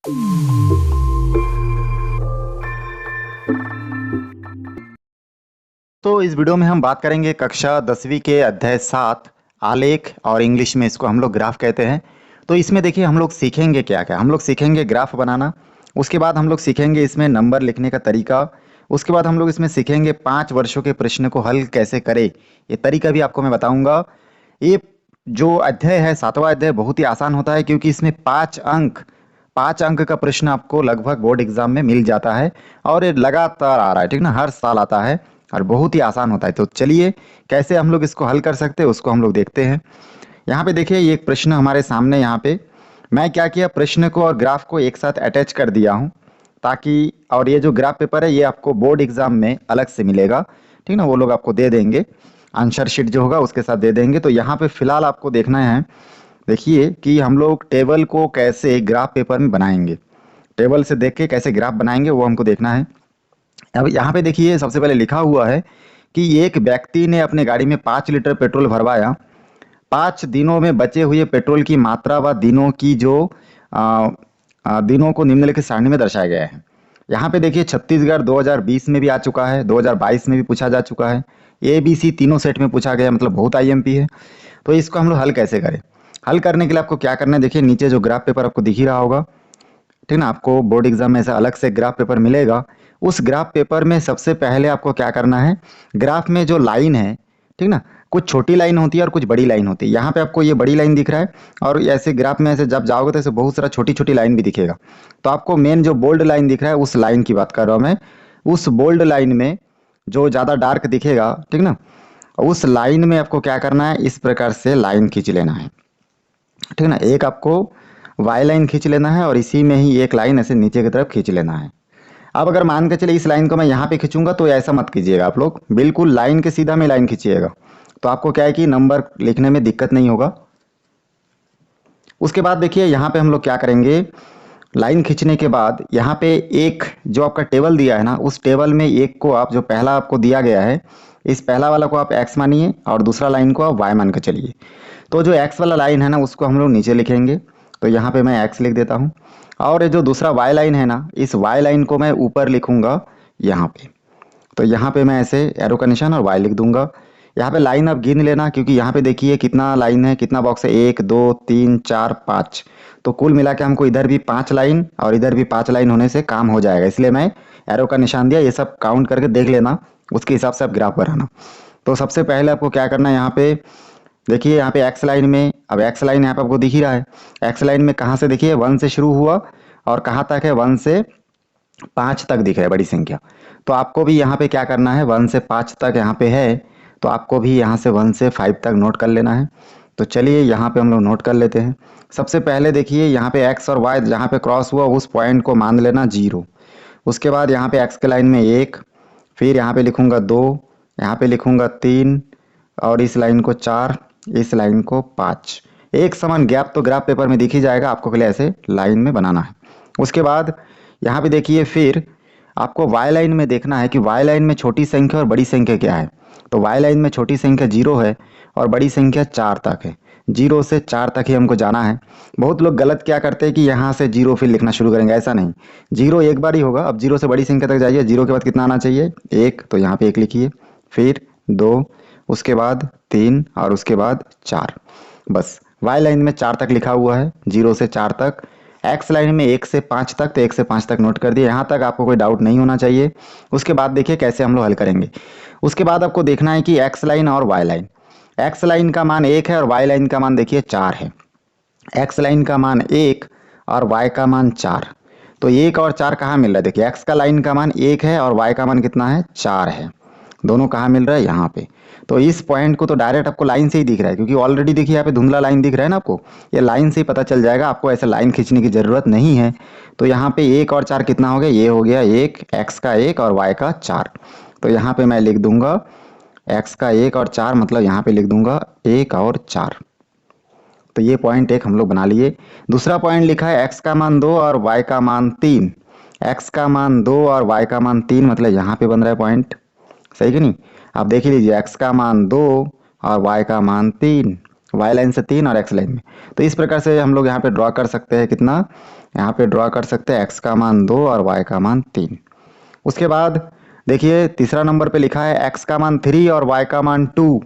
तो इस वीडियो में हम बात करेंगे कक्षा 10वीं के अध्याय 7 आलेख और इंग्लिश में इसको हम लोग ग्राफ कहते हैं। तो इसमें देखिए हम लोग सीखेंगे क्या क्या। हम लोग सीखेंगे ग्राफ बनाना, उसके बाद हम लोग सीखेंगे इसमें नंबर लिखने का तरीका, उसके बाद हम लोग इसमें सीखेंगे 5 वर्षों के प्रश्न को हल कैसे करें, ये तरीका भी आपको मैं बताऊंगा। ये जो अध्याय है 7वां अध्याय बहुत ही आसान होता है, क्योंकि इसमें 5 अंक का प्रश्न आपको लगभग बोर्ड एग्जाम में मिल जाता है और ये लगातार आ रहा है, ठीक ना, हर साल आता है और बहुत ही आसान होता है। तो चलिए कैसे हम लोग इसको हल कर सकते हैं उसको हम लोग देखते हैं। यहाँ पे देखिए ये एक प्रश्न हमारे सामने, यहाँ पे मैं क्या किया, प्रश्न को और ग्राफ को एक साथ अटैच कर दिया हूँ ताकि, और ये जो ग्राफ पेपर है ये आपको बोर्ड एग्जाम में अलग से मिलेगा, ठीक ना, वो लोग आपको दे देंगे, आंसर शीट जो होगा उसके साथ दे देंगे। तो यहाँ पे फिलहाल आपको देखना है, देखिए कि हम लोग टेबल को कैसे ग्राफ पेपर में बनाएंगे, टेबल से देख के कैसे ग्राफ बनाएंगे वो हमको देखना है। अब यहाँ पे देखिए सबसे पहले लिखा हुआ है कि एक व्यक्ति ने अपने गाड़ी में 5 लीटर पेट्रोल भरवाया। 5 दिनों में बचे हुए पेट्रोल की मात्रा व दिनों की जो दिनों को निम्नलिखित सारणी में दर्शाया गया है। यहाँ पे देखिए छत्तीसगढ़ 2020 में भी आ चुका है, 2022 में भी पूछा जा चुका है, ABC तीनों सेट में पूछा गया, मतलब बहुत IMP है। तो इसको हम लोग हल कैसे करें। हल करने के लिए आपको क्या करना है, देखिए नीचे जो ग्राफ पेपर आपको दिख ही रहा होगा, ठीक ना, आपको बोर्ड एग्जाम में ऐसा अलग से ग्राफ पेपर मिलेगा। उस ग्राफ पेपर में सबसे पहले आपको क्या करना है, ग्राफ में जो लाइन है, ठीक ना, कुछ छोटी लाइन होती है और कुछ बड़ी लाइन होती है। यहाँ पे आपको ये बड़ी लाइन दिख रहा है और ऐसे ग्राफ में ऐसे जब जाओगे तो ऐसे बहुत सारा छोटी छोटी लाइन भी दिखेगा। तो आपको मेन जो बोल्ड लाइन दिख रहा है उस लाइन की बात कर रहा हूँ मैं। उस बोल्ड लाइन में जो ज़्यादा डार्क दिखेगा, ठीक ना, उस लाइन में आपको क्या करना है, इस प्रकार से लाइन खींच लेना है, ठीक ना। एक आपको वाई लाइन खींच लेना है और इसी में ही एक लाइन ऐसे नीचे की तरफ खींच लेना है। अब अगर मान के चले इस लाइन को मैं यहाँ पे खींचूंगा तो ऐसा मत कीजिएगा आप लोग, बिल्कुल लाइन के सीधा में लाइन खींचिएगा, तो आपको क्या है कि नंबर लिखने में दिक्कत नहीं होगा। उसके बाद देखिए यहाँ पे हम लोग क्या करेंगे, लाइन खींचने के बाद यहाँ पे एक जो आपका टेबल दिया है ना, उस टेबल में एक को आप, जो पहला आपको दिया गया है, इस पहला वाला को आप x मानिए और दूसरा लाइन को आप y मान के चलिए। तो जो x वाला लाइन है ना उसको हम लोग नीचे लिखेंगे, तो यहाँ पे मैं x लिख देता हूँ, और ये जो दूसरा y लाइन है ना, इस y लाइन को मैं ऊपर लिखूंगा यहाँ पे। तो यहाँ पे मैं ऐसे एरो का निशान और y लिख दूंगा। यहाँ पे लाइन अब गिन लेना, क्योंकि यहाँ पे देखिए कितना लाइन है, कितना बॉक्स है, 1 2 3 4 5, तो कुल मिला के हमको इधर भी 5 लाइन और इधर भी 5 लाइन होने से काम हो जाएगा, इसलिए मैं एरो का निशान दिया। ये सब काउंट करके देख लेना, उसके हिसाब से आप ग्राफ बनाना। तो सबसे पहले आपको क्या करना है, यहाँ पे देखिए यहाँ पे एक्स लाइन में, अब एक्स लाइन यहाँ पे आपको दिख ही रहा है, एक्स लाइन में कहाँ से देखिए 1 से शुरू हुआ और कहाँ तक है, 1 से 5 तक दिख रहा है, बड़ी संख्या। तो आपको भी यहाँ पे क्या करना है, 1 से 5 तक यहाँ पे है, तो आपको भी यहाँ से 1 से 5 तक नोट कर लेना है। तो चलिए यहाँ पे हम लोग नोट कर लेते हैं। सबसे पहले देखिए यहाँ पे x और y जहाँ पे क्रॉस हुआ उस पॉइंट को मान लेना 0। उसके बाद यहाँ पे x के लाइन में 1, फिर यहाँ पे लिखूंगा 2, यहाँ पे लिखूंगा 3 और इस लाइन को 4, इस लाइन को 5। एक समान गैप तो ग्राफ पेपर में दिख ही जाएगा, आपको पहले ऐसे लाइन में बनाना है। उसके बाद यहाँ पे देखिए फिर आपको y लाइन में देखना है कि y लाइन में छोटी संख्या और बड़ी संख्या क्या है। तो y लाइन में छोटी संख्या 0 है और बड़ी संख्या 4 तक है, 0 से 4 तक ही हमको जाना है। बहुत लोग गलत क्या करते हैं कि यहाँ से 0 फिर लिखना शुरू करेंगे, ऐसा नहीं, 0 एक बार ही होगा। अब 0 से बड़ी संख्या तक जाइए, 0 के बाद कितना आना चाहिए, 1, तो यहाँ पे 1 लिखिए, फिर 2, उसके बाद 3 और उसके बाद 4। बस y लाइन में 4 तक लिखा हुआ है, 0 से 4 तक। x लाइन में 1 से 5 तक, तो 1 से 5 तक नोट कर दिए, यहाँ तक आपको कोई डाउट नहीं होना चाहिए। उसके बाद देखिए कैसे हम लोग हल करेंगे। उसके बाद आपको देखना है कि x लाइन और y लाइन, x लाइन का मान 1 है और y लाइन का मान देखिए 4 है। x लाइन का मान 1 और y का मान 4, तो 1 और 4 कहाँ मिल रहा है, देखिए x का लाइन का मान 1 है और y का मान कितना है, 4 है, दोनों कहाँ मिल रहा है, यहाँ पे। तो इस पॉइंट को तो डायरेक्ट आपको लाइन से ही दिख रहा है, क्योंकि ऑलरेडी देखिए यहाँ पे धुंधला लाइन दिख रहा है ना आपको, ये लाइन से ही पता चल जाएगा, आपको ऐसे लाइन खींचने की जरूरत नहीं है। तो यहाँ पे 1 और 4 कितना हो गया, ये हो गया 1, x का 1 और y का 4। तो यहाँ पे मैं लिख दूंगा x का 1 और 4, मतलब यहाँ पे लिख दूंगा 1 और 4। तो ये पॉइंट एक हम लोग बना लिए। दूसरा पॉइंट लिखा है x का मान 2 और y का मान 3, x का मान 2 और y का मान 3, मतलब यहाँ पे बन रहा है पॉइंट, सही कि नहीं। आप देख लीजिए x का मान 2 और y का मान 3, y लाइन से 3 और x लाइन में। तो इस प्रकार से हम लोग यहाँ पे ड्रॉ कर सकते हैं कितना, यहाँ पे ड्रॉ कर सकते हैं, x का मान 2 और y का मान 3। उसके बाद देखिए तीसरा नंबर पे लिखा है x का मान 3 और y का मान 2।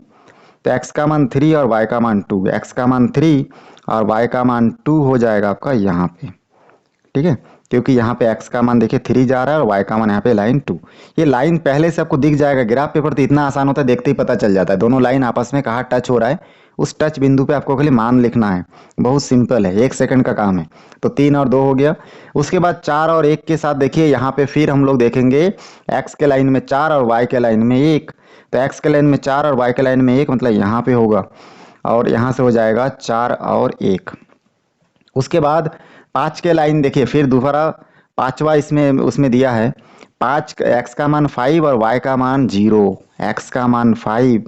तो x का मान 3 और y का मान 2, x का मान 3 और y का मान 2 हो जाएगा आपका यहाँ पे, ठीक है, क्योंकि यहाँ पे x का मान देखिए 3 जा रहा है और y का मान यहाँ पे लाइन 2। ये लाइन पहले से आपको दिख जाएगा, ग्राफ पेपर तो इतना आसान होता है, देखते ही पता चल जाता है दोनों लाइन आपस में कहाँ टच हो रहा है। उस टच बिंदु पे आपको खाली मान लिखना है, बहुत सिंपल है, 1 सेकंड का काम है। तो 3 और 2 हो गया। उसके बाद 4 और 1 के साथ देखिए यहाँ पे फिर हम लोग देखेंगे x के लाइन में 4 और y के लाइन में 1। तो x के लाइन में 4 और y के लाइन में 1 मतलब यहाँ पे होगा, और यहाँ से हो जाएगा 4 और 1। उसके बाद 5 के लाइन देखिए फिर दोबारा पांचवा इसमें उसमें दिया है 5, x का मान 5 और y का मान 0। x का मान 5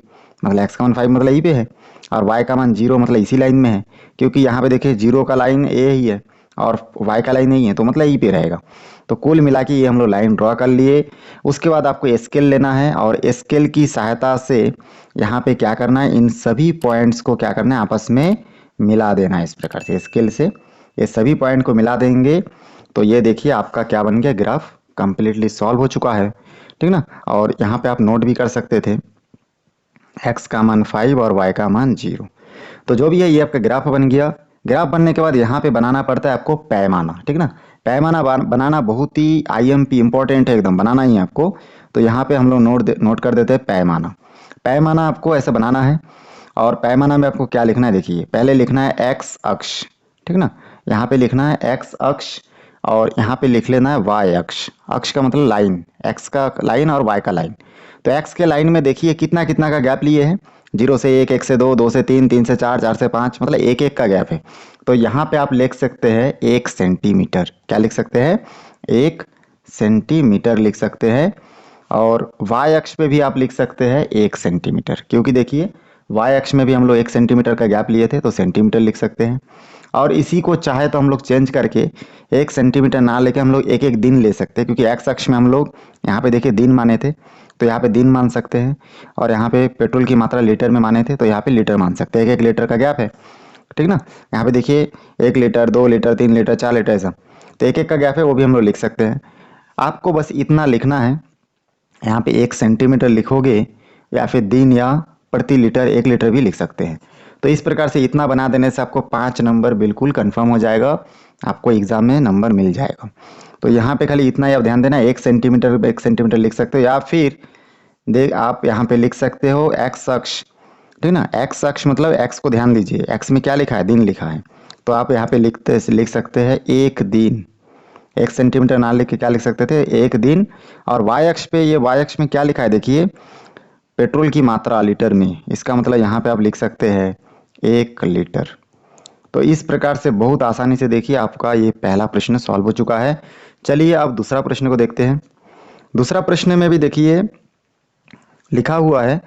मतलब x का मान 5 मतलब यहीं पे है, और y का मान 0 मतलब इसी लाइन में है, क्योंकि यहाँ पे देखिए 0 का लाइन a ही है और y का लाइन नहीं है, तो मतलब यहीं पे रहेगा। तो कुल मिला के ये हम लोग लाइन ड्रॉ कर लिए। उसके बाद आपको स्केल लेना है और स्केल की सहायता से यहाँ पे क्या करना है, इन सभी पॉइंट्स को क्या करना है, आपस में मिला देना है। इस प्रकार से स्केल से ये सभी पॉइंट को मिला देंगे तो ये देखिए आपका क्या बन गया, ग्राफ कंप्लीटली सॉल्व हो चुका है, ठीक ना। और यहाँ पे आप नोट भी कर सकते थे x का मान 5 और y का मान 0। तो जो भी है ये आपका ग्राफ बन गया। ग्राफ बनने के बाद यहाँ पे बनाना पड़ता है आपको पैमाना, ठीक ना। पैमाना बनाना बहुत ही IMP इंपॉर्टेंट है, एकदम बनाना ही है आपको। तो यहाँ पे हम लोग नोट कर देते हैं पैमाना। पैमाना आपको ऐसे बनाना है, और पैमाना में आपको क्या लिखना है, देखिए पहले लिखना है x अक्ष, ठीक ना। यहाँ पे लिखना है x अक्ष और यहाँ पे लिख लेना है y अक्ष। अक्ष का मतलब लाइन, x का लाइन और y का लाइन। तो x के लाइन में देखिए कितना कितना का गैप लिए हैं, 0 से 1, 1 से 2, 2 से 3, 3 से 4, 4 से 5, मतलब 1 1 का गैप है। तो यहाँ पे आप लिख सकते हैं 1 सेंटीमीटर। क्या लिख सकते हैं, 1 सेंटीमीटर लिख सकते हैं। और y अक्ष पे भी आप लिख सकते हैं 1 सेंटीमीटर, क्योंकि देखिए y अक्ष में भी हम लोग 1 सेंटीमीटर का गैप लिए थे, तो सेंटीमीटर लिख सकते हैं। और इसी को चाहे तो हम लोग चेंज करके 1 सेंटीमीटर ना लेके हम लोग 1 1 दिन ले सकते हैं, क्योंकि x अक्ष में हम लोग यहाँ पे देखिए दिन माने थे, तो यहाँ पे दिन मान सकते हैं। और यहाँ पे पेट्रोल की मात्रा लीटर में माने थे, तो यहाँ पे लीटर मान सकते हैं। 1 1 लीटर का गैप है, ठीक ना। यहाँ पे देखिए 1 लीटर, 2 लीटर, 3 लीटर, 4 लीटर, ऐसा तो 1 1 का गैप है, वो भी हम लोग लिख सकते हैं। आपको बस इतना लिखना है, यहाँ पे 1 सेंटीमीटर लिखोगे या फिर दिन या प्रति लीटर 1 लीटर भी लिख सकते हैं। तो इस प्रकार से इतना बना देने से आपको 5 नंबर बिल्कुल कंफर्म हो जाएगा, आपको एग्जाम में नंबर मिल जाएगा। तो यहाँ पे खाली इतना ही आप ध्यान देना, 1 सेंटीमीटर लिख सकते हो, या फिर देख आप यहाँ पे लिख सकते हो x अक्ष, ठीक ना। x अक्ष मतलब x को ध्यान दीजिए, x में क्या लिखा है, दिन लिखा है। तो आप यहाँ पे लिख सकते हैं 1 दिन। 1 सेंटीमीटर ना लिख के क्या लिख सकते थे, 1 दिन। और y अक्ष पे, ये y अक्ष में क्या लिखा है, देखिए पेट्रोल की मात्रा लीटर में, इसका मतलब यहाँ पे आप लिख सकते हैं 1 लीटर। तो इस प्रकार से बहुत आसानी से देखिए आपका ये पहला प्रश्न सॉल्व हो चुका है। चलिए अब दूसरा प्रश्न को देखते हैं। दूसरा प्रश्न में भी देखिए लिखा हुआ है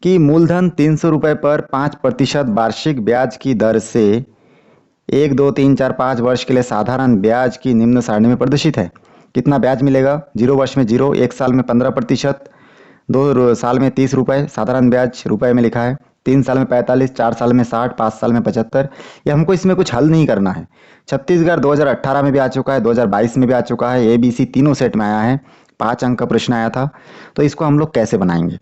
कि मूलधन 300 रुपये पर 5% वार्षिक ब्याज की दर से 1 2 3 4 5 वर्ष के लिए साधारण ब्याज की निम्न सारणी में प्रदर्शित है। कितना ब्याज मिलेगा, 0 वर्ष में 0, 1 साल में 15%, 2 साल में 30 रुपये, साधारण ब्याज रुपए में लिखा है, 3 साल में 45, 4 साल में 60, 5 साल में 75। ये हमको इसमें कुछ हल नहीं करना है। छत्तीसगढ़ 2018 में भी आ चुका है, 2022 में भी आ चुका है, ABC तीनों सेट में आया है, 5 अंक का प्रश्न आया था। तो इसको हम लोग कैसे बनाएंगे,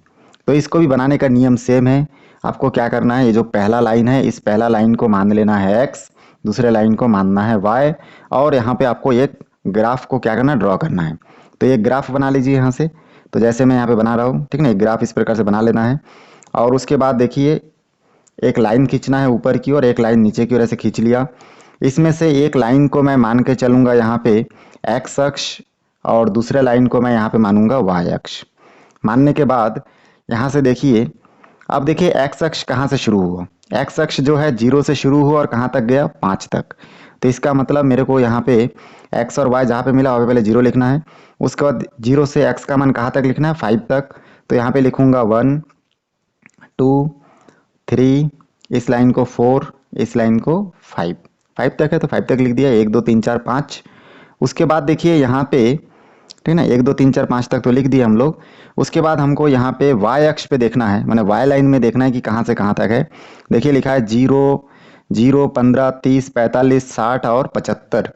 तो इसको भी बनाने का नियम सेम है। आपको क्या करना है, ये जो पहला लाइन है, इस पहला लाइन को मान लेना है x, दूसरे लाइन को मानना है y, और यहाँ पे आपको एक ग्राफ को क्या करना है, ड्रॉ करना है। तो ये ग्राफ बना लीजिए यहाँ से, तो जैसे मैं यहाँ पे बना रहा हूँ, ठीक ना। एक ग्राफ इस प्रकार से बना लेना है, और उसके बाद देखिए एक लाइन खींचना है ऊपर की ओर, एक लाइन नीचे की ओर, ऐसे खींच लिया। इसमें से एक लाइन को मैं मान के चलूंगा यहाँ पे x अक्ष, और दूसरे लाइन को मैं यहाँ पे मानूंगा y अक्ष। मानने के बाद यहाँ से देखिए, अब देखिए x अक्ष कहाँ से शुरू हुआ, x अक्ष जो है 0 से शुरू हुआ और कहाँ तक गया, 5 तक। तो इसका मतलब मेरे को यहाँ पे x और y जहाँ पे मिला वहाँ पे पहले 0 लिखना है, उसके बाद 0 से x का मान कहाँ तक लिखना है, 5 तक। तो यहाँ पे लिखूंगा 1 2 3, इस लाइन को 4, इस लाइन को 5, 5 तक है तो 5 तक लिख दिया, 1 2 3 4 5। उसके बाद देखिए यहाँ पे, ठीक ना, 1 2 3 4 5 तक तो लिख दिए हम लोग। उसके बाद हमको यहाँ पे y अक्ष पे देखना है, मैंने y लाइन में देखना है कि कहाँ से कहाँ तक है। देखिए लिखा है 0 0 15 30 45 60 और 75।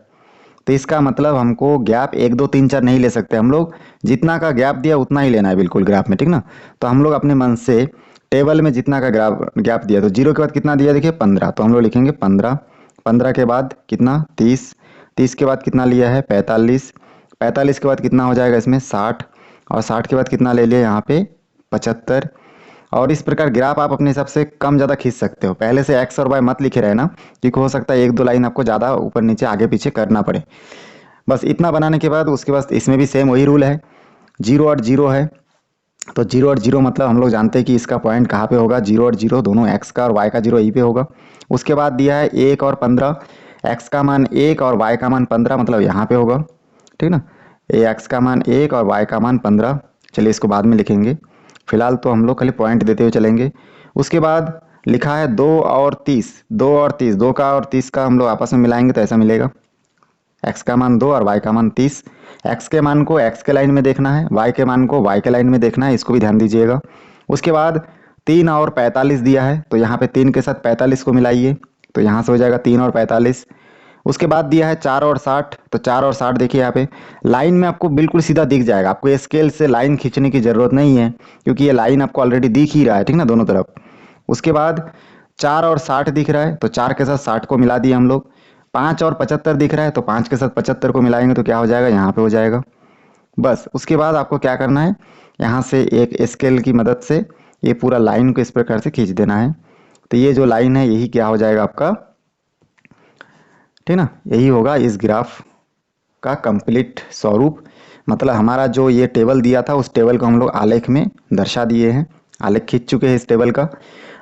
तो इसका मतलब हमको गैप 1 2 3 4 नहीं ले सकते हम लोग, जितना का गैप दिया उतना ही लेना है बिल्कुल ग्राफ में, ठीक ना। तो हम लोग अपने मन से टेबल में जितना का गैप दिया, तो 0 के बाद कितना दिया देखिए 15, तो हम लोग लिखेंगे 15। 15 के बाद कितना 30, 30 के बाद कितना लिया है 45, 45 के बाद कितना हो जाएगा इसमें 60, और 60 के बाद कितना ले लिया यहाँ पे 75। और इस प्रकार ग्राफ आप अपने हिसाब से कम ज़्यादा खींच सकते हो, पहले से एक्स और वाई मत लिखे रहे ना, क्योंकि हो सकता है 1 2 लाइन आपको ज़्यादा ऊपर नीचे आगे पीछे करना पड़े। बस इतना बनाने के बाद उसके बाद इसमें भी सेम वही रूल है, 0 और 0 है, तो 0 और 0 मतलब हम लोग जानते हैं कि इसका पॉइंट कहाँ पे होगा, 0 और 0 दोनों एक्स का और वाई का 0 यहीं पे होगा। उसके बाद दिया है 1 और 15, एक्स का मान 1 और वाई का मान 15, मतलब यहाँ पे होगा, ठीक ना। एक्स का मान 1 और वाई का मान 15, चलिए इसको बाद में लिखेंगे, फिलहाल तो हम लोग खाली पॉइंट देते हुए चलेंगे। उसके बाद लिखा है 2 और 30, 2 और 30, 2 का और 30 का हम लोग आपस में मिलाएंगे तो ऐसा मिलेगा, एक्स का मान 2 और वाई का मान 30। एक्स के मान को एक्स के लाइन में देखना है, वाई के मान को वाई के लाइन में देखना है, इसको भी ध्यान दीजिएगा। उसके बाद 3 और 45 दिया है, तो यहाँ पे 3 के साथ 45 को मिलाइए, तो यहाँ से हो जाएगा 3 और 45। उसके बाद दिया है 4 और 60, तो 4 और 60 देखिए यहाँ पे लाइन में आपको बिल्कुल सीधा दिख जाएगा, आपको स्केल से लाइन खींचने की जरूरत नहीं है, क्योंकि ये लाइन आपको ऑलरेडी दिख ही रहा है, ठीक ना, दोनों तरफ। उसके बाद 4 और 60 दिख रहा है, तो 4 के साथ 60 को मिला दिए हम लोग। 5 और 75 दिख रहा है, तो 5 के साथ 75 को मिलाएंगे तो क्या हो जाएगा, यहाँ पे हो जाएगा। बस उसके बाद आपको क्या करना है, यहाँ से एक स्केल की मदद से ये पूरा लाइन को इस प्रकार से खींच देना है, तो ये जो लाइन है यही क्या हो जाएगा आपका, ठीक ना, यही होगा इस ग्राफ का कंप्लीट स्वरूप। मतलब हमारा जो ये टेबल दिया था उस टेबल को हम लोग आलेख में दर्शा दिए हैं, आलेख खींच चुके हैं इस टेबल का।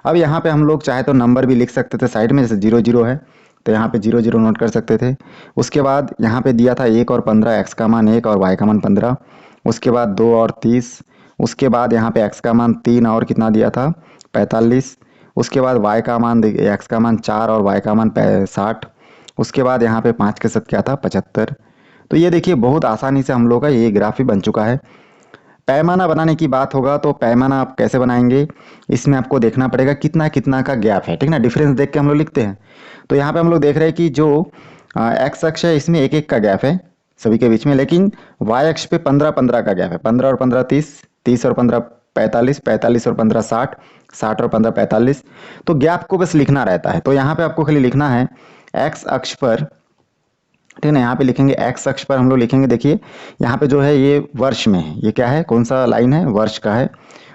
अब यहाँ पे हम लोग चाहे तो नंबर भी लिख सकते थे साइड में, जैसे 0 0 है तो यहाँ पे 0 0 नोट कर सकते थे। उसके बाद यहाँ पे दिया था 1 और 15, एक्स का मान 1 और वाई का मान 15। उसके बाद 2 और 30, उसके बाद यहाँ पे एक्स का मान 3 और कितना दिया था 45। उसके बाद वाई का मान एक्स का मान 4 और वाई का मान 60। उसके बाद यहाँ पे 5 के साथ क्या था 75। तो ये देखिए बहुत आसानी से हम लोग का ये ग्राफ ही बन चुका है। पैमाना बनाने की बात होगा तो पैमाना आप कैसे बनाएंगे, इसमें आपको देखना पड़ेगा कितना कितना का गैप है, ठीक ना, डिफरेंस देख के हम लोग लिखते हैं। तो यहाँ पे हम लोग देख रहे हैं कि जो एक्स अक्ष है इसमें 1 1 का गैप है सभी के बीच में, लेकिन वाई अक्ष पे 15 15 का गैप है, 15 और 15 30, 30 और 15 45, 45 और 15 60, 60 और 15 45। तो गैप को बस लिखना रहता है, तो यहाँ पे आपको खाली लिखना है एक्स अक्ष पर, ठीक है, यहाँ पे लिखेंगे एक्स अक्ष पर हम लोग लिखेंगे, देखिए यहाँ पे जो है ये वर्ष में है, ये क्या है कौन सा लाइन है, वर्ष का है।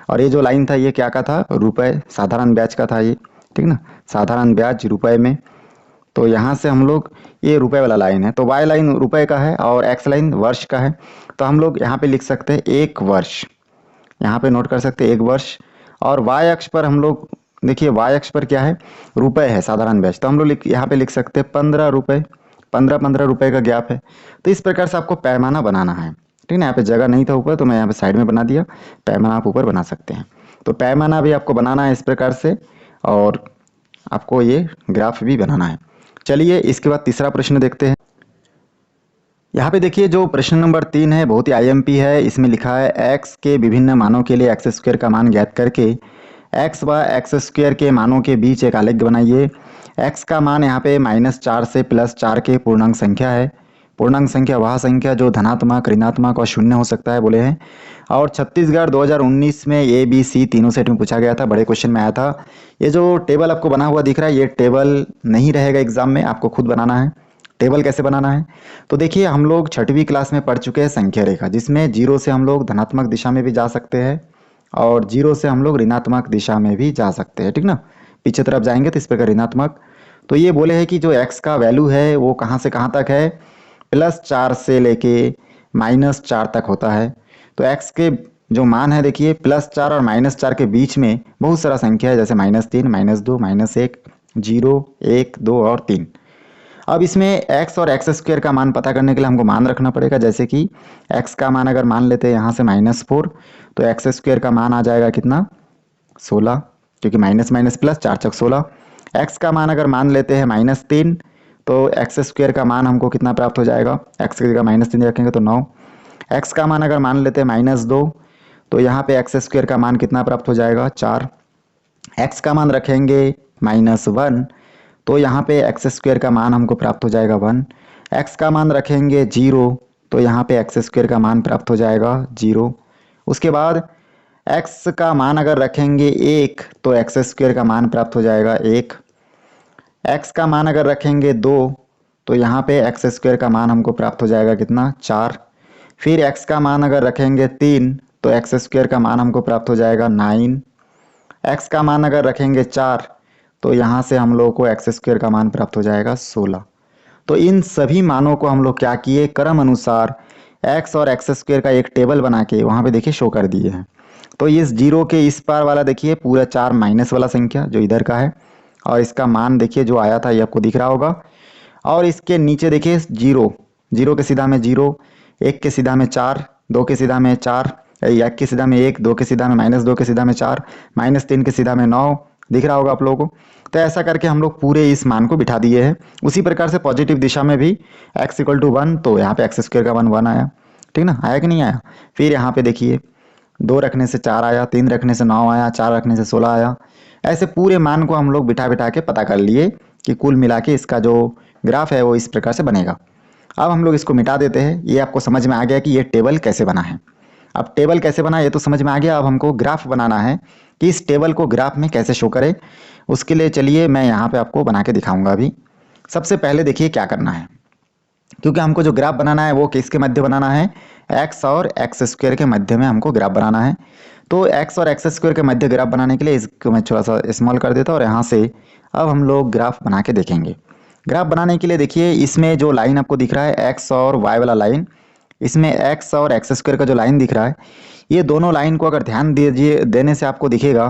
और ये जो लाइन था ये क्या का था, रुपए, साधारण ब्याज का था ये, ठीक ना, साधारण ब्याज रुपए में। तो यहाँ से हम लोग ये रुपए वाला लाइन है, तो वाई लाइन रुपए का है और एक्स लाइन वर्ष का है, तो हम लोग यहाँ पे लिख सकते हैं 1 वर्ष, यहाँ पे नोट कर सकते हैं 1 वर्ष। और वाई अक्ष पर हम लोग देखिए वाई अक्ष पर क्या है, रुपए है साधारण ब्याज, तो हम लोग यहाँ पे लिख सकते हैं 15 रुपए, 15 15 रुपए का गैप है। तो इस प्रकार से आपको पैमाना बनाना है, ठीक है। यहाँ पे जगह नहीं था ऊपर तो मैं यहाँ पे साइड में बना दिया, पैमाना आप ऊपर बना सकते हैं। तो पैमाना भी आपको बनाना है इस प्रकार से, और आपको ये ग्राफ भी बनाना है। चलिए इसके बाद तीसरा प्रश्न देखते हैं। यहाँ पे देखिए जो प्रश्न नंबर 3 है बहुत ही आईएमपी है। इसमें लिखा है एक्स के विभिन्न मानों के लिए एक्स स्क्वायर का मान ज्ञात करके एक्स व एक्स स्क्वायर के मानों के बीच एक आलेख बनाइए। एक्स का मान यहाँ पे -4 से +4 के पूर्णांक संख्या है। पूर्णांक संख्या वह संख्या जो धनात्मक, ऋणात्मक और शून्य हो सकता है बोले हैं। और छत्तीसगढ़ 2019 में ABC तीनों सेट में पूछा गया था, बड़े क्वेश्चन में आया था। ये जो टेबल आपको बना हुआ दिख रहा है ये टेबल नहीं रहेगा एग्जाम में, आपको खुद बनाना है। टेबल कैसे बनाना है, तो देखिए हम लोग 6वीं क्लास में पढ़ चुके हैं संख्या रेखा, जिसमें 0 से हम लोग धनात्मक दिशा में भी जा सकते हैं और 0 से हम लोग ऋणात्मक दिशा में भी जा सकते हैं, ठीक ना, पीछे तरफ जाएंगे तो इस प्रकार ऋणात्मक। तो ये बोले हैं कि जो x का वैल्यू है वो कहाँ से कहाँ तक है, +4 से लेके -4 तक होता है। तो x के जो मान है देखिए +4 और -4 के बीच में बहुत सारा संख्या है, जैसे -3, -2, -1, 0, 1, 2 और 3। अब इसमें x और x स्क्वायर का मान पता करने के लिए हमको मान रखना पड़ेगा, जैसे कि x का मान अगर मान लेते हैं यहाँ से -4, तो x स्क्वायर का मान आ जाएगा कितना 16, क्योंकि माइनस माइनस प्लस 4 चौक 16। x का मान अगर मान लेते हैं -3, तो x स्क्वायर का मान हमको कितना प्राप्त हो जाएगा, x की जगह -3 रखेंगे तो 9। x का मान अगर मान लेते हैं -2, तो यहाँ पे x स्क्वायर का मान कितना प्राप्त हो जाएगा 4। x का मान रखेंगे -1, तो यहाँ पे एक्स स्क्वायर का मान हमको प्राप्त हो जाएगा 1। एक्स का मान रखेंगे 0 तो यहाँ पे एक्स स्क्वायर का मान प्राप्त हो जाएगा 0। उसके बाद एक्स का मान अगर रखेंगे 1 तो एक्स स्क्वायर का मान प्राप्त हो जाएगा 1। एक्स का मान अगर रखेंगे 2 तो यहाँ पे एक्स स्क्वायर का मान हमको प्राप्त हो जाएगा कितना 4। फिर एक्स का मान अगर रखेंगे 3 तो एक्स स्क्वायर का मान हमको प्राप्त हो जाएगा 9। एक्स का मान अगर रखेंगे 4 तो यहाँ से हम लोग को एक्स स्क्वायर का मान प्राप्त हो जाएगा 16। तो इन सभी मानों को हम लोग क्या किए, क्रम अनुसार एक्स और एक्स स्क्वायर का एक टेबल बना के वहाँ पे देखिए शो कर दिए हैं। तो इस जीरो के इस पार वाला देखिए पूरा 4 माइनस वाला संख्या जो इधर का है, और इसका मान देखिए जो आया था ये आपको दिख रहा होगा। और इसके नीचे देखिए जीरो, जीरो के सीधा में 0, 1 के सीधा में 4, 2 के सीधा में 4, 1 के सीधा में 1, 2 के सीधा में -2 के सीधा में 4, -3 के सीधा में 9, दिख रहा होगा आप लोगों को। तो ऐसा करके हम लोग पूरे इस मान को बिठा दिए हैं। उसी प्रकार से पॉजिटिव दिशा में भी x = 1 तो यहाँ पे एक्स स्क्वायर का मान 1 आया, ठीक ना, आया कि नहीं आया। फिर यहाँ पे देखिए 2 रखने से 4 आया, 3 रखने से 9 आया, 4 रखने से 16 आया। ऐसे पूरे मान को हम लोग बिठा बिठा के पता कर लिए कि कुल मिला के इसका जो ग्राफ है वो इस प्रकार से बनेगा। अब हम लोग इसको मिटा देते हैं। ये आपको समझ में आ गया कि ये टेबल कैसे बना है। अब टेबल कैसे बना ये तो समझ में आ गया। अब हमको ग्राफ बनाना है कि इस टेबल को ग्राफ में कैसे शो करें। उसके लिए चलिए मैं यहाँ पे आपको बना के दिखाऊंगा। अभी सबसे पहले देखिए क्या करना है, क्योंकि हमको जो ग्राफ बनाना है वो किसके मध्य बनाना है, एक्स और एक्स स्क्वायर के मध्य में हमको ग्राफ बनाना है। तो एक्स और एक्स स्क्वायर के मध्य ग्राफ बनाने के लिए इसको मैं थोड़ा सा स्मॉल कर देता हूँ और यहाँ से अब हम लोग ग्राफ बना के देखेंगे। ग्राफ बनाने के लिए देखिए इसमें जो लाइन आपको दिख रहा है एक्स और वाई वाला लाइन, इसमें एक्स और एक्स स्क्वायर का जो लाइन दिख रहा है, ये दोनों लाइन को अगर ध्यान दीजिए देने से आपको दिखेगा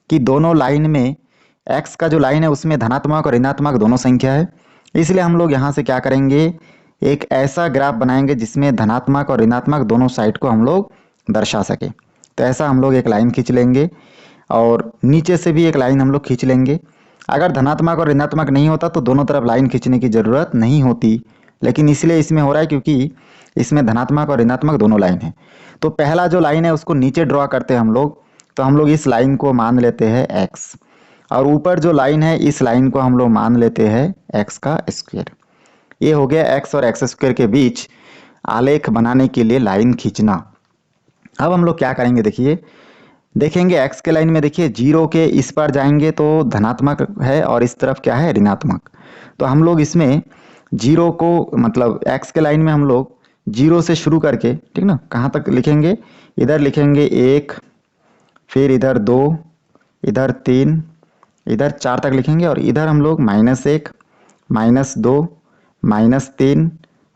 कि दोनों लाइन में एक्स का जो लाइन है उसमें धनात्मक और ऋणात्मक दोनों संख्या है। इसलिए हम लोग यहाँ से क्या करेंगे, एक ऐसा ग्राफ बनाएंगे जिसमें धनात्मक और ऋणात्मक दोनों साइड को हम लोग दर्शा सके। तो ऐसा हम लोग एक लाइन खींच लेंगे और नीचे से भी एक लाइन हम लोग खींच लेंगे। अगर धनात्मक और ऋणात्मक नहीं होता तो दोनों तरफ लाइन खींचने की ज़रूरत नहीं होती, लेकिन इसलिए इसमें हो रहा है क्योंकि इसमें धनात्मक और ऋणात्मक दोनों लाइन है। तो पहला जो लाइन है उसको नीचे ड्रॉ करते हैं हम लोग। तो हम लोग इस लाइन को मान लेते हैं एक्स, और ऊपर जो लाइन है इस लाइन को हम लोग मान लेते हैं एक्स का स्क्वायर। ये हो गया एक्स और एक्स स्क्वायर के बीच आलेख बनाने के लिए लाइन खींचना। अब हम लोग क्या करेंगे देखिए, देखेंगे एक्स के लाइन में देखिए 0 के इस पार जाएंगे तो धनात्मक है और इस तरफ क्या है ऋणात्मक। तो हम लोग इसमें 0 को मतलब एक्स के लाइन में हम लोग 0 से शुरू करके, ठीक ना, कहाँ तक लिखेंगे, इधर लिखेंगे 1, फिर इधर 2, इधर 3, इधर 4 तक लिखेंगे, और इधर हम लोग -1, -2, -3,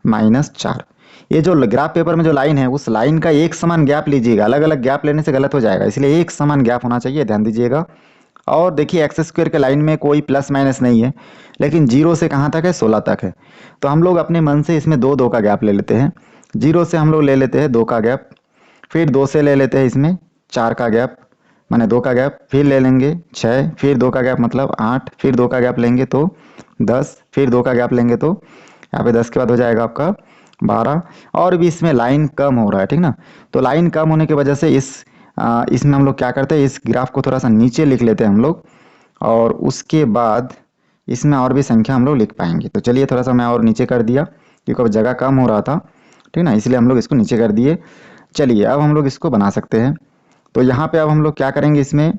-4। ये जो ग्राफ पेपर में जो लाइन है उस लाइन का एक समान गैप लीजिएगा, अलग अलग गैप लेने से गलत हो जाएगा, इसलिए एक समान गैप होना चाहिए, ध्यान दीजिएगा। और देखिए एक्स स्क्वायर के लाइन में कोई प्लस माइनस नहीं है, लेकिन 0 से कहाँ तक है, 16 तक है। तो हम लोग अपने मन से इसमें 2 का गैप ले लेते हैं। 0 से हम लोग ले लेते हैं 2 का गैप, फिर 2 से ले लेते हैं इसमें 4 का गैप, माने 2 का गैप, फिर ले लेंगे 6, फिर 2 का गैप मतलब 8, फिर 2 का गैप लेंगे तो 10, फिर 2 का गैप लेंगे तो यहाँ पे 10 के बाद हो जाएगा आपका 12। और भी इसमें लाइन कम हो रहा है, ठीक ना। तो लाइन कम होने की वजह से इसमें हम लोग क्या करते हैं, इस ग्राफ को थोड़ा सा नीचे लिख लेते हैं हम लोग, और उसके बाद इसमें और भी संख्या हम लोग लिख पाएंगे। तो चलिए थोड़ा सा मैं और नीचे कर दिया क्योंकि अब जगह कम हो रहा था, ठीक ना, इसलिए हम लोग इसको नीचे कर दिए। चलिए अब हम लोग इसको बना सकते हैं। तो यहाँ पे अब हम लोग क्या करेंगे, इसमें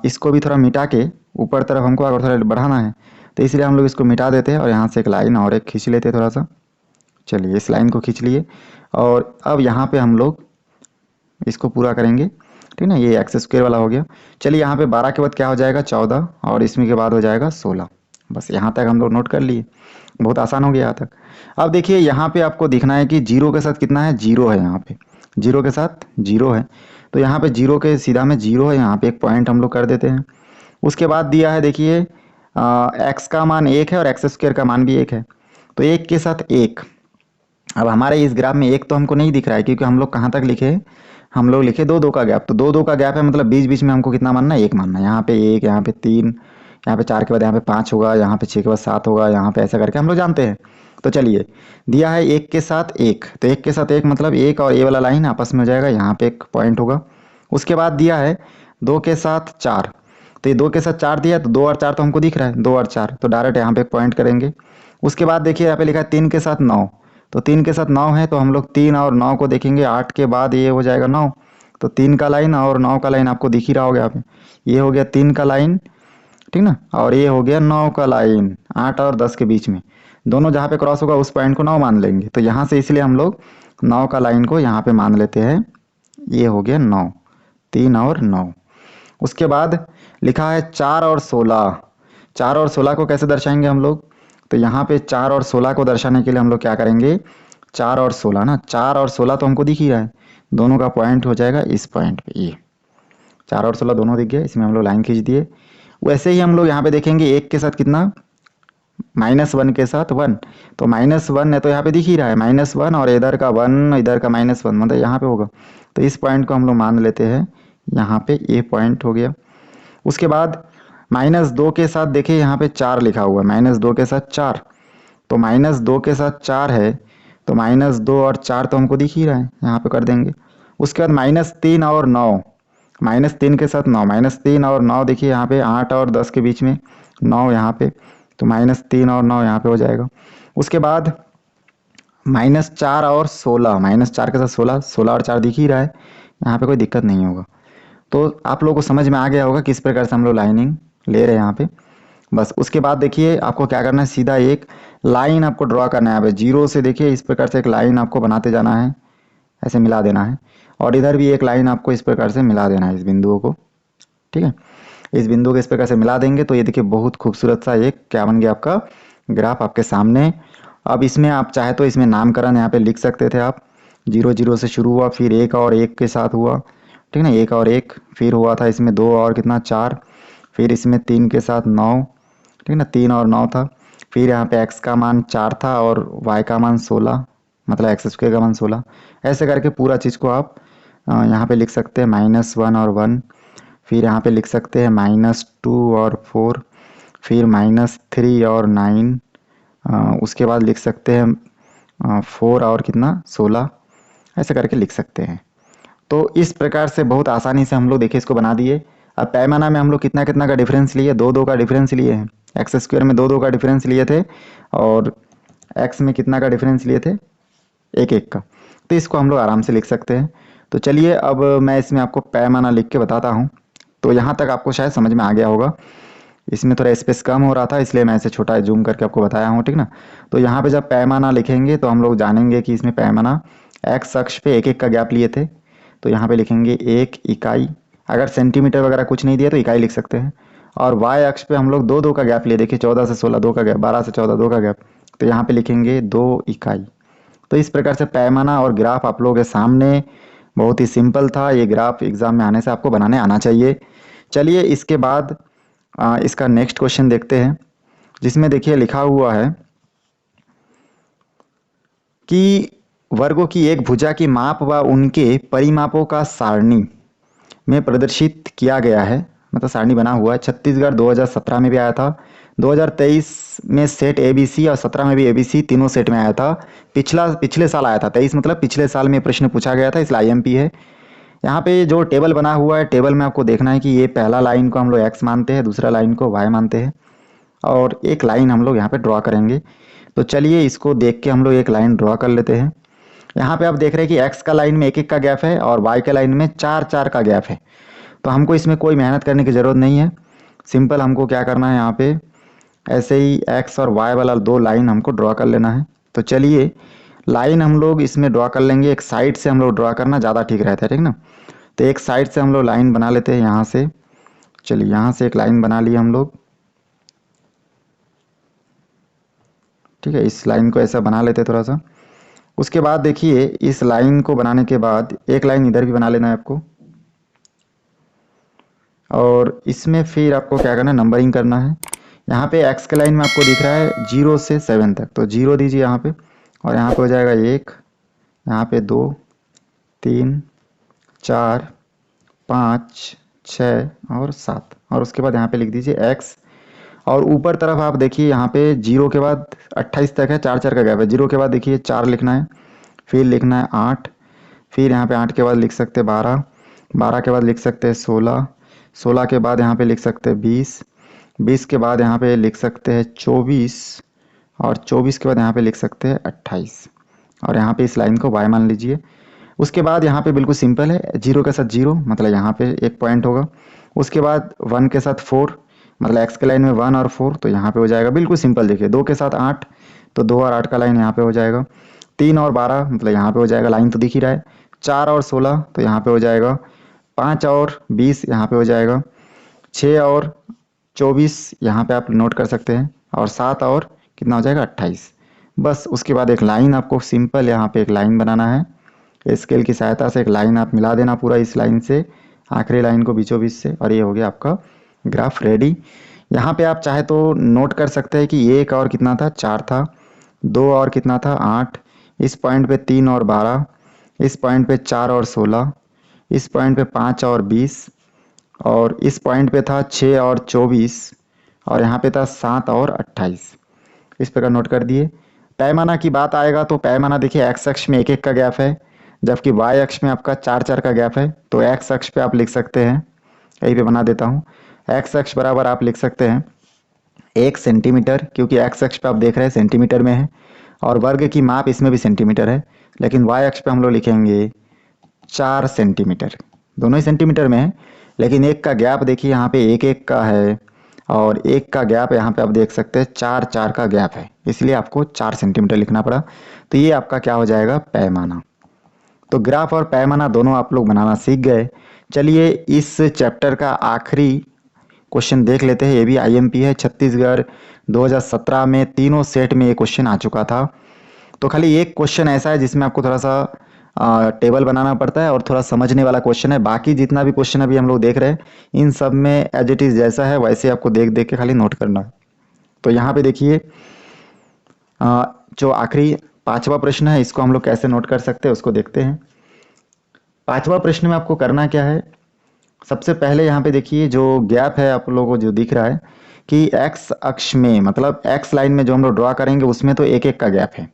इसको भी थोड़ा मिटा के ऊपर तरफ हमको अगर थोड़ा बढ़ाना है तो इसलिए हम लोग इसको मिटा देते हैं और यहाँ से एक लाइन और एक खींच लेते हैं थोड़ा सा। चलिए इस लाइन को खींच लिए, और अब यहाँ पे हम लोग इसको पूरा करेंगे, ठीक ना। ये एक्स स्क्वायर वाला हो गया। चलिए यहाँ पे 12 के बाद क्या हो जाएगा, 14, और इसमें के बाद हो जाएगा 16। बस यहाँ तक हम लोग नोट कर लिए, बहुत आसान हो गया यहाँ तक। अब देखिए यहाँ पे आपको दिखना है कि 0 के साथ कितना है, 0 है। यहाँ पे 0 के साथ 0 है, तो यहाँ पे 0 के सीधा में 0 है, यहाँ पे एक पॉइंट हम लोग कर देते हैं। उसके बाद दिया है देखिए एक्स का मान 1 है और एक्स स्क्वायर का मान भी 1 है, तो 1 के साथ 1। अब हमारे इस ग्राफ में 1 तो हमको नहीं दिख रहा है क्योंकि हम लोग कहाँ तक लिखे, हम लोग लिखे 2 का गैप। तो 2 का गैप है, मतलब बीच बीच में हमको कितना मानना है, 1 मानना है। यहाँ पे 1, यहाँ पे 3, यहाँ पे 4 के बाद यहाँ पे 5 होगा, यहाँ पे 6 के बाद 7 होगा, यहाँ पे ऐसा करके हम लोग जानते हैं। तो चलिए दिया है 1 के साथ 1, तो 1 के साथ 1 मतलब 1 और ए वाला लाइन आपस में हो जाएगा, यहाँ पे एक पॉइंट होगा। उसके बाद दिया है 2 के साथ 4, तो ये 2 के साथ 4 दिया, तो 2 और 4 तो हमको दिख रहा है, 2 और 4, तो डायरेक्ट यहाँ पे एक पॉइंट करेंगे। उसके बाद देखिए यहाँ पे लिखा है 3 के साथ 9, तो 3 के साथ 9 है तो हम लोग 3 और 9 को देखेंगे, 8 के बाद ये हो जाएगा 9, तो 3 का लाइन और 9 का लाइन आपको दिख ही रहा होगा यहाँ पे। ये हो गया 3 का लाइन, ठीक ना, और ये हो गया 9 का लाइन, 8 और 10 के बीच में दोनों जहाँ पे क्रॉस होगा उस पॉइंट को 9 मान लेंगे। तो यहाँ से इसलिए हम लोग 9 का लाइन को यहाँ पे मान लेते हैं। ये हो गया 9, 3 और 9। उसके बाद लिखा है 4 और 16। 4 और 16 को कैसे दर्शाएंगे हम लोग? तो यहाँ पे 4 और 16 को दर्शाने के लिए हम लोग क्या करेंगे, 4 और 16 ना, 4 और 16 तो हमको दिख ही रहा है, दोनों का पॉइंट हो जाएगा इस पॉइंट पे। ये 4 और 16 दोनों दिख गए, इसमें हम लोग लाइन खींच दिए। वैसे ही हम लोग यहाँ पे देखेंगे 1 के साथ कितना, -1 के साथ 1, तो -1 है तो यहाँ पे दिख ही रहा है -1, और इधर का 1 इधर का -1 मतलब यहाँ पे होगा। तो इस पॉइंट को हम लोग मान लेते हैं यहाँ पे, ये पॉइंट हो गया। उसके बाद -2 के साथ देखिए यहाँ पे 4 लिखा हुआ है, -2 के साथ 4, तो -2 के साथ 4 है तो -2 और 4 तो हमको दिख ही रहा है, यहाँ पे कर देंगे। उसके बाद -3 और 9, -3 के साथ 9, -3 और 9 देखिए यहाँ पे 8 और 10 के बीच में 9 यहाँ पे, तो -3 और 9 यहाँ पे हो जाएगा। उसके बाद -4 और 16, -4 के साथ 16, 16 और 4 दिख ही रहा है, यहाँ पे कोई दिक्कत नहीं होगा। तो आप लोगों को समझ में आ गया होगा किस प्रकार से हम लोग लाइनिंग ले रहे हैं यहाँ पे। बस उसके बाद देखिए आपको क्या करना है, सीधा एक लाइन आपको ड्रॉ करना है यहाँ पे, जीरो से देखिए इस प्रकार से एक लाइन आपको बनाते जाना है, ऐसे मिला देना है, और इधर भी एक लाइन आपको इस प्रकार से मिला देना है इस बिंदुओं को, ठीक है। इस बिंदु को इस प्रकार से मिला देंगे तो ये देखिए बहुत खूबसूरत सा एक क्या बन गया आपका ग्राफ आपके सामने। अब इसमें आप चाहे तो इसमें नामकरण यहाँ पे लिख सकते थे आप, 0 0 से शुरू हुआ, फिर 1 और 1 के साथ हुआ, ठीक ना, 1 और 1, फिर हुआ था इसमें 2 और कितना 4, फिर इसमें 3 के साथ 9, ठीक ना, 3 और 9 था, फिर यहाँ पे x का मान 4 था और y का मान 16, मतलब x² का मान 16। ऐसे करके पूरा चीज़ को आप यहाँ पे लिख सकते हैं, -1 और 1, फिर यहाँ पे लिख सकते हैं -2 और 4, फिर -3 और 9, उसके बाद लिख सकते हैं 4 और कितना 16, ऐसे करके लिख सकते हैं। तो इस प्रकार से बहुत आसानी से हम लोग देखिए इसको बना दिए। अब पैमाना में हम लोग कितना कितना का डिफरेंस लिए, 2 2 का डिफरेंस लिए हैं, x² में 2 2 का डिफरेंस लिए थे, और x में कितना का डिफरेंस लिए थे, 1 1 का। तो इसको हम लोग आराम से लिख सकते हैं। तो चलिए अब मैं इसमें आपको पैमाना लिख के बताता हूँ। तो यहाँ तक आपको शायद समझ में आ गया होगा, इसमें थोड़ा स्पेस कम हो रहा था इसलिए मैं ऐसे छोटा जूम करके आपको बताया हूँ, ठीक ना। तो यहाँ पे जब पैमाना लिखेंगे तो हम लोग जानेंगे कि इसमें पैमाना x अक्ष पे 1 1 का गैप लिए थे, तो यहाँ पे लिखेंगे 1 इकाई, अगर सेंटीमीटर वगैरह कुछ नहीं दिया तो इकाई लिख सकते हैं। और y अक्ष पे हम लोग 2 2 का गैप लिए, देखिए 14 से 16 2 का गैप, 12 से 14 2 का गैप, तो यहाँ पे लिखेंगे 2 इकाई। तो इस प्रकार से पैमाना और ग्राफ आप लोगों के सामने, बहुत ही सिंपल था ये ग्राफ, एग्जाम में आने से आपको बनाने आना चाहिए। चलिए इसके बाद इसका नेक्स्ट क्वेश्चन देखते हैं, जिसमें देखिए लिखा हुआ है कि वर्गों की एक भुजा की माप व उनके परिमापों का सारणी में प्रदर्शित किया गया है, मतलब सारणी बना हुआ है। छत्तीसगढ़ 2017 में भी आया था, 2023 में सेट ABC और 17 में भी ABC, तीनों सेट में आया था। पिछले साल आया था, 23 मतलब पिछले साल में प्रश्न पूछा गया था, इसलिए IMP है। यहाँ पे जो टेबल बना हुआ है, टेबल में आपको देखना है कि ये पहला लाइन को हम लोग x मानते हैं, दूसरा लाइन को y मानते हैं, और एक लाइन हम लोग यहाँ पे ड्रॉ करेंगे। तो चलिए इसको देख के हम लोग एक लाइन ड्रॉ कर लेते हैं। यहाँ पे आप देख रहे हैं कि x का लाइन में 1 1 का गैप है और y के लाइन में 4 4 का गैप है। तो हमको इसमें कोई मेहनत करने की ज़रूरत नहीं है, सिंपल हमको क्या करना है, यहाँ पे ऐसे ही x और y वाला 2 लाइन हमको ड्रॉ कर लेना है। तो चलिए लाइन हम लोग इसमें ड्रॉ कर लेंगे, एक साइड से हम लोग ड्रॉ करना ज़्यादा ठीक रहता है, ठीक ना। तो एक साइड से हम लोग लाइन बना लेते हैं यहाँ से, चलिए यहाँ से एक लाइन बना ली हम लोग, ठीक है। इस लाइन को ऐसा बना लेते हैं थोड़ा सा। उसके बाद देखिए इस लाइन को बनाने के बाद एक लाइन इधर भी बना लेना है आपको, और इसमें फिर आपको क्या करना है, नंबरिंग करना है। यहाँ पे x के लाइन में आपको दिख रहा है 0 से 7 तक, तो 0 दीजिए यहाँ पे, और यहाँ पे हो जाएगा 1, यहाँ पे 2 3 4 5 6 और 7, और उसके बाद यहाँ पे लिख दीजिए x। और ऊपर तरफ आप देखिए यहाँ पे 0 के बाद 28 तक है, 4 4 का गैप है, 0 के बाद देखिए 4 लिखना है, फिर लिखना है 8, फिर यहाँ पे 8 के बाद लिख सकते हैं 12, 12 के बाद लिख सकते हैं 16, 16 के बाद यहाँ पे लिख सकते हैं 20, 20 के बाद यहाँ पे लिख सकते हैं 24, और 24 के बाद यहाँ पे लिख सकते हैं 28, और यहाँ पे इस लाइन को y मान लीजिए। उसके बाद यहाँ पे बिल्कुल सिंपल है, 0 के साथ 0 मतलब यहाँ पे एक पॉइंट होगा। उसके बाद 1 के साथ 4 मतलब x के लाइन में 1 और 4 तो यहाँ पे हो जाएगा बिल्कुल सिंपल। देखिए 2 के साथ 8 तो 2 और 8 का लाइन यहाँ पे हो जाएगा। 3 और 12 मतलब यहाँ पे हो जाएगा, लाइन तो दिख ही रहा है। 4 और 16 तो यहाँ पे हो जाएगा। 5 और 20 यहाँ पे हो जाएगा। 6 और 24 यहाँ पे आप नोट कर सकते हैं, और 7 और कितना हो जाएगा 28। बस उसके बाद एक लाइन आपको सिंपल यहाँ पे एक लाइन बनाना है। स्केल की सहायता से एक लाइन आप मिला देना पूरा इस लाइन से आखिरी लाइन को बीचों बीच से, और ये हो गया आपका ग्राफ रेडी। यहाँ पे आप चाहे तो नोट कर सकते हैं कि एक और कितना था 4 था, 2 और कितना था 8, इस पॉइंट पे 3 और 12, इस पॉइंट पे 4 और 16, इस पॉइंट पे 5 और 20, और इस पॉइंट पे था 6 और 24, और यहाँ पे था 7 और 28। इस प्रकार नोट कर दिए। पैमाना की बात आएगा तो पैमाना देखिए एक्स अक्ष में एक एक का गैप है, जबकि वाई अक्ष में आपका 4 का गैप है। तो एक्स अक्ष पे आप लिख सकते हैं, यहीं पे बना देता हूँ, एक्स अक्ष बराबर आप लिख सकते हैं 1 सेंटीमीटर, क्योंकि एक्स अक्ष पे आप देख रहे हैं सेंटीमीटर में है, और वर्ग की माप इसमें भी सेंटीमीटर है। लेकिन वाई अक्ष पे हम लोग लिखेंगे 4 सेंटीमीटर, दोनों ही सेंटीमीटर में है, लेकिन एक का गैप देखिए यहाँ पे एक एक का है, और एक का गैप यहाँ पे आप देख सकते हैं 4 का गैप है, इसलिए आपको 4 सेंटीमीटर लिखना पड़ा। तो ये आपका क्या हो जाएगा पैमाना। तो ग्राफ और पैमाना दोनों आप लोग बनाना सीख गए। चलिए इस चैप्टर का आखिरी क्वेश्चन देख लेते हैं। ये भी आईएमपी है, छत्तीसगढ़ 2017 में तीनों सेट में ये क्वेश्चन आ चुका था। तो खाली एक क्वेश्चन ऐसा है जिसमें आपको थोड़ा सा टेबल बनाना पड़ता है और थोड़ा समझने वाला क्वेश्चन है। बाकी जितना भी क्वेश्चन अभी हम लोग देख रहे हैं इन सब में एज इट इज जैसा है वैसे आपको देख देख के खाली नोट करना है। तो यहाँ पे देखिए जो आखिरी 5वां प्रश्न है इसको हम लोग कैसे नोट कर सकते हैं उसको देखते हैं। 5वां प्रश्न में आपको करना क्या है, सबसे पहले यहाँ पे देखिए जो गैप है आप लोगों को जो दिख रहा है कि एक्स अक्ष में मतलब एक्स लाइन में जो हम लोग ड्रॉ करेंगे उसमें तो एक एक का गैप है,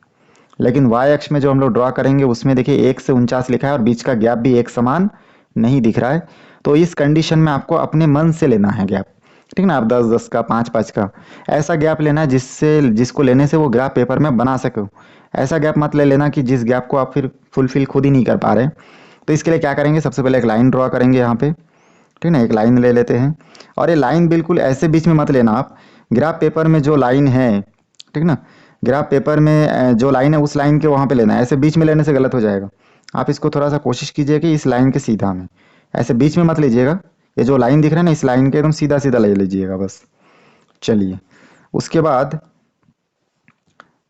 लेकिन वाई अक्ष में जो हम लोग ड्रॉ करेंगे उसमें देखिए 1 से 49 लिखा है और बीच का गैप भी एक समान नहीं दिख रहा है। तो इस कंडीशन में आपको अपने मन से लेना है गैप, ठीक ना। आप 10-10 का 5-5 का ऐसा गैप लेना है जिसको लेने से वो ग्राफ पेपर में बना सको। ऐसा गैप मत ले लेना कि जिस गैप को आप फिर फुलफिल खुद ही नहीं कर पा रहे। तो इसके लिए क्या करेंगे, सबसे पहले एक लाइन ड्रॉ करेंगे यहाँ पे, ठीक ना। एक लाइन ले लेते हैं, और ये लाइन बिल्कुल ऐसे बीच में मत लेना आप। ग्राफ पेपर में जो लाइन है, ठीक ना, ग्राफ पेपर में जो लाइन है उस लाइन के वहाँ पे लेना है, ऐसे बीच में लेने से गलत हो जाएगा। आप इसको थोड़ा सा कोशिश कीजिए कि इस लाइन के सीधा में, ऐसे बीच में मत लीजिएगा। ये जो लाइन दिख रहा है ना इस लाइन के एकदम सीधा सीधा ले लीजिएगा बस। चलिए उसके बाद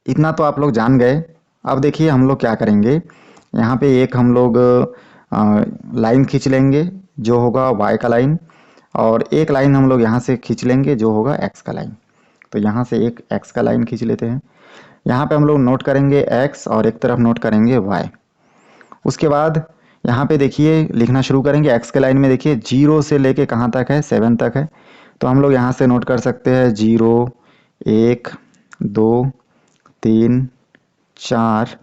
इतना तो आप लोग जान गए। अब देखिए हम लोग क्या करेंगे, यहाँ पे एक हम लोग लाइन खींच लेंगे जो होगा y का लाइन, और एक लाइन हम लोग यहाँ से खींच लेंगे जो होगा x का लाइन। तो यहाँ से एक x का लाइन खींच लेते हैं। यहाँ पे हम लोग नोट करेंगे x और एक तरफ नोट करेंगे y। उसके बाद यहाँ पे देखिए लिखना शुरू करेंगे। x के लाइन में देखिए 0 से लेके कहाँ तक है, 7 तक है। तो हम लोग यहाँ से नोट कर सकते हैं 0 1 2 3 4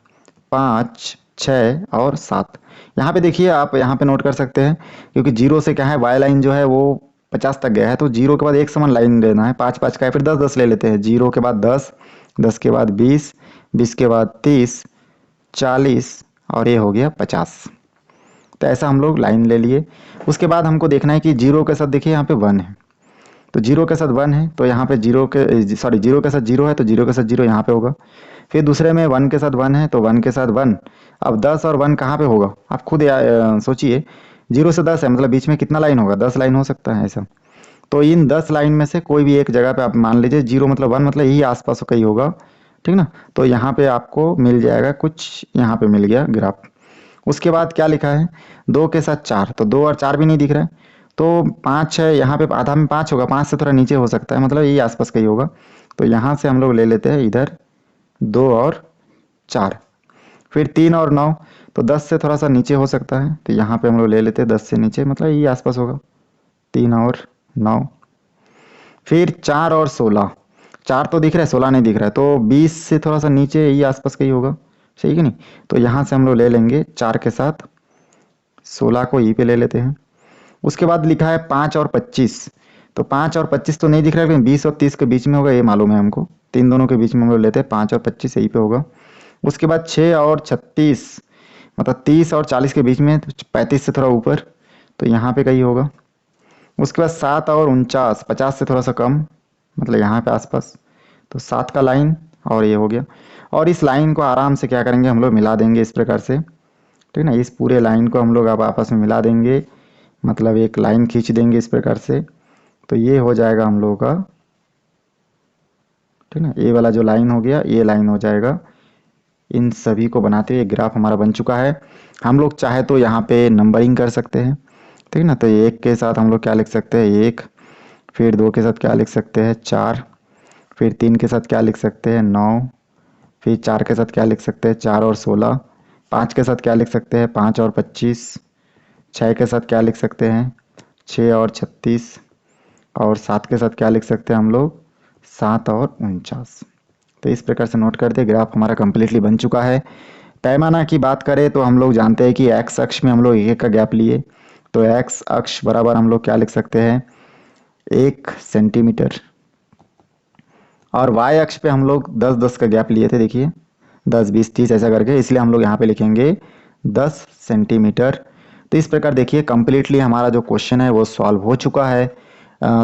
5 6 और 7। यहाँ पे देखिए आप यहाँ पे नोट कर सकते हैं, क्योंकि 0 से क्या है y लाइन जो है वो 50 तक गया है, तो 0 के बाद एक समान लाइन लेना है, 5-5 का है, फिर 10-10 ले लेते हैं। 0 के बाद 10, 10 के बाद 20, 20 के बाद 30, 40 और ये हो गया 50। तो ऐसा हम लोग लाइन ले लिए। उसके बाद हमको देखना है कि 0 के साथ देखिए यहाँ पे 1 है, तो 0 के साथ 1 है तो यहाँ पे 0 के साथ 0 है तो 0 के साथ 0 यहाँ पे होगा। फिर दूसरे में 1 के साथ 1 है तो 1 के साथ 1। अब 10 और 1 कहाँ पे होगा आप खुद सोचिए। 0 से 10 है मतलब बीच में कितना लाइन होगा, 10 लाइन हो सकता है ऐसा। तो इन 10 लाइन में से कोई भी एक जगह पे आप मान लीजिए 0 मतलब 1 मतलब यही आसपास का ही होगा, ठीक ना। तो यहाँ पे आपको मिल जाएगा कुछ, यहाँ पे मिल गया ग्राफ। उसके बाद क्या लिखा है 2 के साथ 4, तो 2 और 4 भी नहीं दिख रहा है, तो 5 है, यहाँ पे आधा में 5 होगा, 5 से थोड़ा नीचे हो सकता है, मतलब यही आसपास का ही होगा। तो यहाँ से हम लोग ले लेते हैं इधर 2 और 4। फिर 3 और 9, तो 10 से थोड़ा सा नीचे हो सकता है, तो यहाँ पे हम लोग ले लेते हैं 10 से नीचे, मतलब यही आसपास होगा 3 और 9। फिर 4 और 16, 4 तो दिख रहा है 16 नहीं दिख रहा है, तो 20 से थोड़ा सा नीचे यही आसपास का ही होगा, सही कि नहीं। तो यहाँ से हम लोग ले लेंगे 4 के साथ 16 को ई पे ले लेते हैं। उसके बाद लिखा है 5 और 25, तो 5 और 25 तो नहीं दिख रहा, लेकिन 20 और 30 के बीच में होगा ये मालूम है हमको। तीन दोनों के बीच में हम लोग लेते हैं, 5 और 25 यहीं पे होगा। उसके बाद 6 और 36 मतलब 30 और 40 के बीच में, 35 से थोड़ा ऊपर, तो यहाँ पे कहीं होगा। उसके बाद 7 और 49 50 से थोड़ा सा कम, मतलब यहाँ पे आसपास, तो 7 का लाइन और ये हो गया। और इस लाइन को आराम से क्या करेंगे हम लोग मिला देंगे इस प्रकार से, ठीक ना। इस पूरे लाइन को हम लोग अब आपस में मिला देंगे, मतलब एक लाइन खींच देंगे इस प्रकार से, तो ये हो जाएगा हम लोगों का, ठीक ना। ये वाला जो लाइन हो गया ये लाइन हो जाएगा। इन सभी को बनाते हुए ग्राफ हमारा बन चुका है। हम लोग चाहे तो यहाँ पे नंबरिंग कर सकते हैं, ठीक ना। तो एक के साथ हम लोग क्या लिख सकते हैं, एक, फिर दो के साथ क्या लिख सकते हैं, 4, फिर 3 के साथ क्या लिख सकते हैं, 9, फिर 4 के साथ क्या लिख सकते हैं, 4 और 16, 5 के साथ क्या लिख सकते हैं, 5 और 25, 6 के साथ क्या लिख सकते हैं, 6 और 36, और 7 के साथ क्या लिख सकते हैं हम लोग, 7 और 49। तो इस प्रकार से नोट करते, ग्राफ हमारा कंप्लीटली बन चुका है। पैमाना की बात करें तो हम लोग जानते हैं कि एक्स अक्ष में हम लोग 1 का गैप लिए, तो एक्स अक्ष बराबर हम लोग क्या लिख सकते हैं, 1 सेंटीमीटर। और वाई अक्ष पे हम लोग 10-10 का गैप लिए थे, देखिए 10, 20, 30 ऐसा करके, इसलिए हम लोग यहाँ पे लिखेंगे 10 सेंटीमीटर। तो इस प्रकार देखिए कंप्लीटली हमारा जो क्वेश्चन है वो सॉल्व हो चुका है।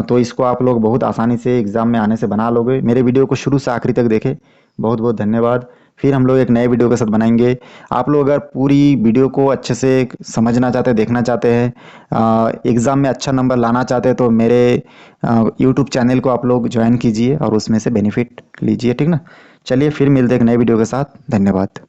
तो इसको आप लोग बहुत आसानी से एग्जाम में आने से बना लोगे। मेरे वीडियो को शुरू से आखिरी तक देखें, बहुत बहुत धन्यवाद। फिर हम लोग एक नए वीडियो के साथ बनाएंगे। आप लोग अगर पूरी वीडियो को अच्छे से समझना चाहते हैं, देखना चाहते हैं, एग्ज़ाम में अच्छा नंबर लाना चाहते हैं, तो मेरे यूट्यूब चैनल को आप लोग ज्वाइन कीजिए और उसमें से बेनिफिट लीजिए, ठीक ना। चलिए फिर मिलते हैं एक नए वीडियो के साथ, धन्यवाद।